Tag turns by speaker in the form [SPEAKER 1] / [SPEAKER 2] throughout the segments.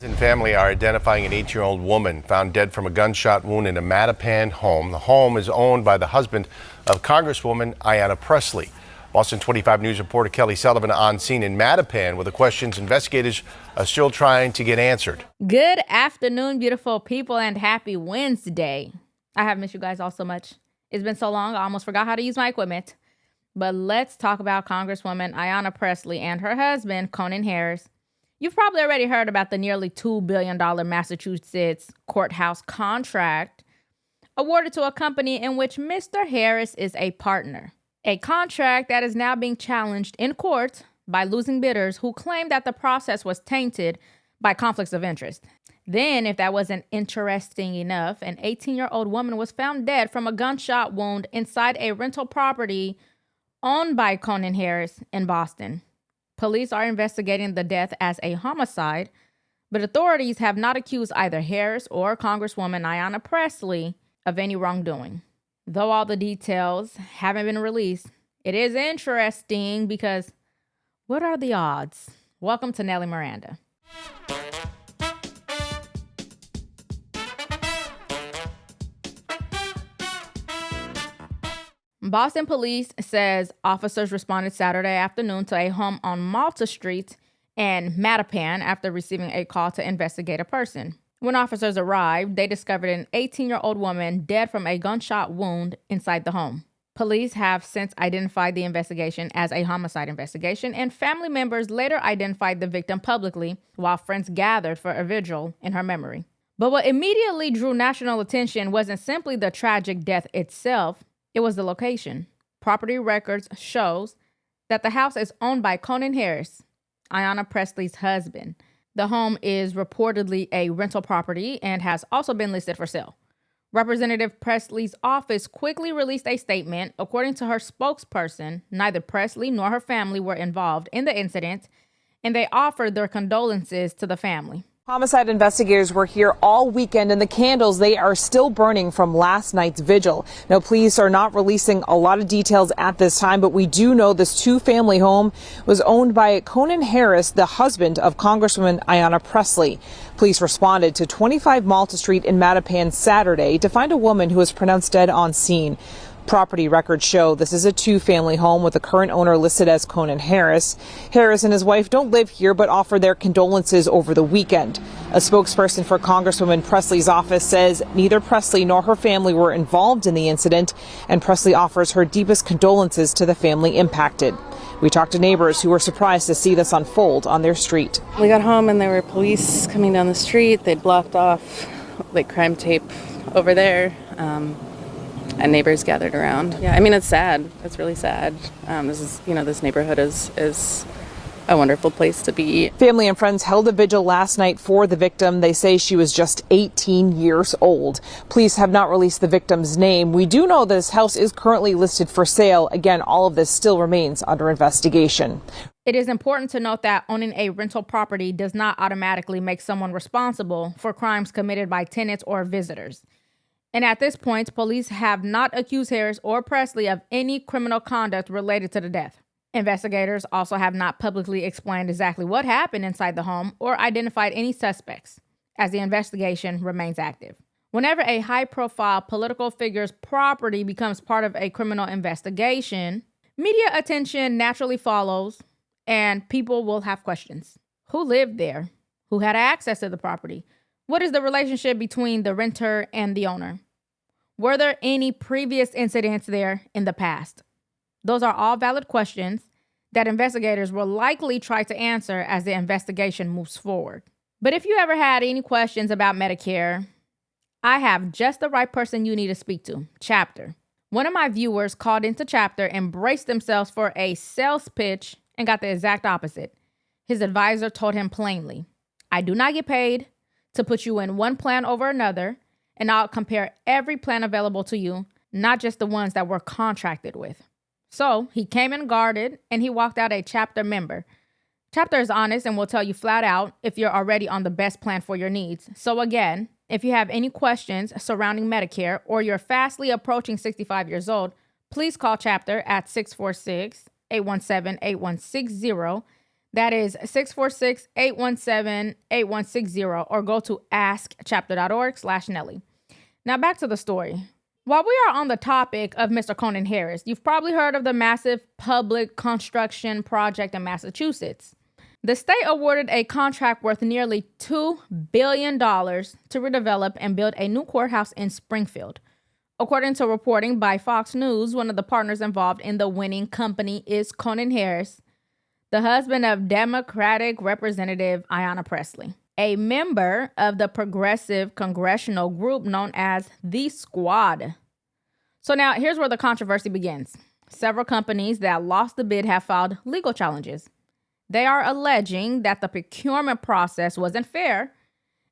[SPEAKER 1] And family are identifying an 8-year-old woman found dead from a gunshot wound in a Mattapan home. The home is owned by the husband of Congresswoman Ayanna Pressley. Boston 25 News reporter Kelly Sullivan on scene in Mattapan with the questions investigators are still trying to get answered.
[SPEAKER 2] Good afternoon, beautiful people, and happy Wednesday. I have missed you guys all so much. It's been so long, I almost forgot how to use my equipment. But let's talk about Congresswoman Ayanna Pressley and her husband, Conan Harris. You've probably already heard about the nearly $2 billion Massachusetts courthouse contract awarded to a company in which Mr. Harris is a partner. A contract that is now being challenged in court by losing bidders who claim that the process was tainted by conflicts of interest. Then, if that wasn't interesting enough, an 18-year-old woman was found dead from a gunshot wound inside a rental property owned by Conan Harris in Boston. Police are investigating the death as a homicide, but authorities have not accused either Harris or Congresswoman Ayanna Pressley of any wrongdoing. Though all the details haven't been released, it is interesting because what are the odds? Welcome to Nellie Miranda. Boston police says officers responded Saturday afternoon to a home on Malta Street in Mattapan after receiving a call to investigate a person. When officers arrived, they discovered an 18-year-old woman dead from a gunshot wound inside the home. Police have since identified the investigation as a homicide investigation, and family members later identified the victim publicly while friends gathered for a vigil in her memory. But what immediately drew national attention wasn't simply the tragic death itself. It was the location. Property records shows that the house is owned by Conan Harris, Ayanna Pressley's husband. The home is reportedly a rental property and has also been listed for sale. Representative Pressley's office quickly released a statement. According to her spokesperson, neither Pressley nor her family were involved in the incident, and they offered their condolences to the family.
[SPEAKER 3] Homicide investigators were here all weekend, and the candles, they are still burning from last night's vigil. Now, police are not releasing a lot of details at this time, but we do know this two-family home was owned by Conan Harris, the husband of Congresswoman Ayanna Pressley. Police responded to 25 Malta Street in Mattapan Saturday to find a woman who was pronounced dead on scene. Property records show this is a two-family home with the current owner listed as Conan Harris. Harris and his wife don't live here but offer their condolences over the weekend. A spokesperson for Congresswoman Pressley's office says neither Pressley nor her family were involved in the incident, and Pressley offers her deepest condolences to the family impacted. We talked to neighbors who were surprised to see this unfold on their street.
[SPEAKER 4] We got home and there were police coming down the street. They'd blocked off crime tape over there. And neighbors gathered around. Yeah, I mean, it's sad. It's really sad. This neighborhood is a wonderful place to be.
[SPEAKER 3] Family and friends held a vigil last night for the victim. They say she was just 18 years old. Police have not released the victim's name. We do know this house is currently listed for sale. Again, all of this still remains under investigation.
[SPEAKER 2] It is important to note that owning a rental property does not automatically make someone responsible for crimes committed by tenants or visitors. And at this point, police have not accused Harris or Pressley of any criminal conduct related to the death. Investigators also have not publicly explained exactly what happened inside the home or identified any suspects, as the investigation remains active. Whenever a high-profile political figure's property becomes part of a criminal investigation, media attention naturally follows, and people will have questions. Who lived there? Who had access to the property? What is the relationship between the renter and the owner? Were there any previous incidents there in the past? Those are all valid questions that investigators will likely try to answer as the investigation moves forward. But if you ever had any questions about Medicare, I have just the right person you need to speak to, Chapter. One of my viewers called into Chapter and braced themselves for a sales pitch and got the exact opposite. His advisor told him plainly, "I do not get paid to put you in one plan over another, and I'll compare every plan available to you, not just the ones that we're contracted with." So he came in guarded, and he walked out a Chapter member. Chapter is honest and will tell you flat out if you're already on the best plan for your needs. So again, if you have any questions surrounding Medicare or you're fastly approaching 65 years old, please call Chapter at 646-817-8160. That is 646-817-8160, or go to askchapter.org/Nellie. Now back to the story. While we are on the topic of Mr. Conan Harris, you've probably heard of the massive public construction project in Massachusetts. The state awarded a contract worth nearly $2 billion to redevelop and build a new courthouse in Springfield. According to reporting by Fox News, one of the partners involved in the winning company is Conan Harris, the husband of Democratic Representative Ayanna Pressley, a member of the progressive congressional group known as the Squad. So now here's where the controversy begins. Several companies that lost the bid have filed legal challenges. They are alleging that the procurement process wasn't fair,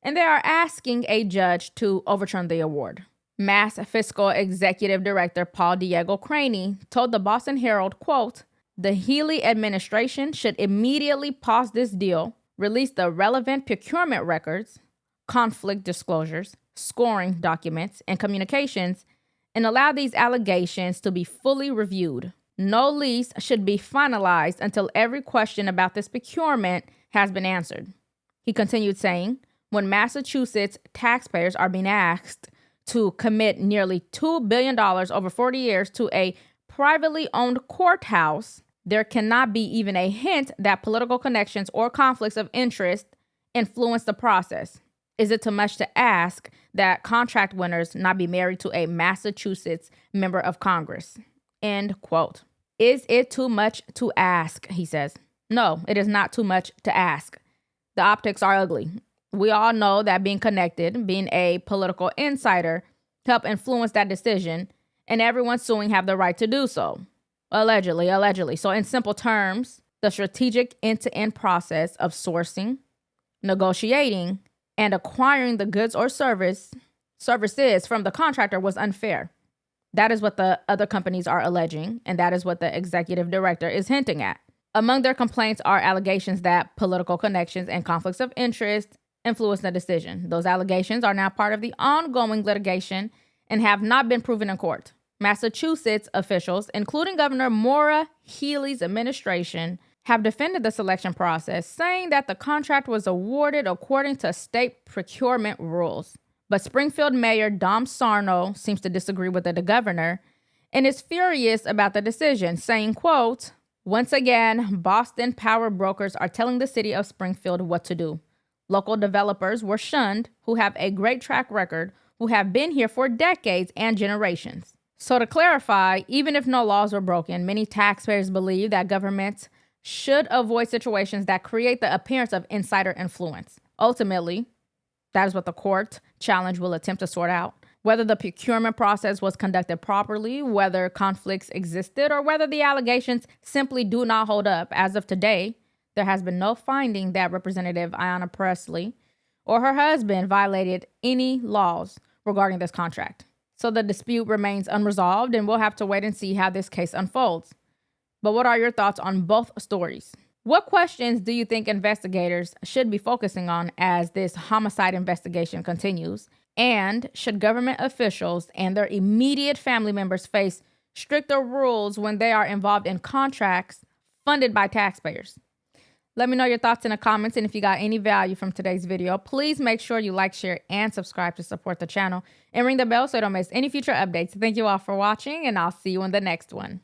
[SPEAKER 2] and they are asking a judge to overturn the award. Mass Fiscal Executive Director Paul Diego Craney told the Boston Herald, quote, "The Healey administration should immediately pause this deal, release the relevant procurement records, conflict disclosures, scoring documents, and communications, and allow these allegations to be fully reviewed. No lease should be finalized until every question about this procurement has been answered." He continued saying, when Massachusetts taxpayers are being asked to commit nearly $2 billion over 40 years to a privately owned courthouse, there cannot be even a hint that political connections or conflicts of interest influence the process. Is it too much to ask that contract winners not be married to a Massachusetts member of Congress? End quote. Is it too much to ask? He says. No, it is not too much to ask. The optics are ugly. We all know that being connected, being a political insider, help influence that decision, and everyone suing have the right to do so. Allegedly. So in simple terms, the strategic end-to-end process of sourcing, negotiating, and acquiring the goods or services from the contractor was unfair. That is what the other companies are alleging, and that is what the executive director is hinting at. Among their complaints are allegations that political connections and conflicts of interest influenced the decision. Those allegations are now part of the ongoing litigation and have not been proven in court. Massachusetts officials, including Governor Maura Healey's administration, have defended the selection process, saying that the contract was awarded according to state procurement rules. But Springfield Mayor Dom Sarno seems to disagree with the governor and is furious about the decision, saying, quote, "Once again, Boston power brokers are telling the city of Springfield what to do. Local developers were shunned who have a great track record, who have been here for decades and generations." So to clarify, even if no laws were broken, many taxpayers believe that governments should avoid situations that create the appearance of insider influence. Ultimately, that is what the court challenge will attempt to sort out. Whether the procurement process was conducted properly, whether conflicts existed, or whether the allegations simply do not hold up. As of today, there has been no finding that Representative Ayanna Pressley or her husband violated any laws regarding this contract. So the dispute remains unresolved, and we'll have to wait and see how this case unfolds. But what are your thoughts on both stories? What questions do you think investigators should be focusing on as this homicide investigation continues? And should government officials and their immediate family members face stricter rules when they are involved in contracts funded by taxpayers? Let me know your thoughts in the comments, and if you got any value from today's video, please make sure you like, share, and subscribe to support the channel, and ring the bell so you don't miss any future updates. Thank you all for watching, and I'll see you in the next one.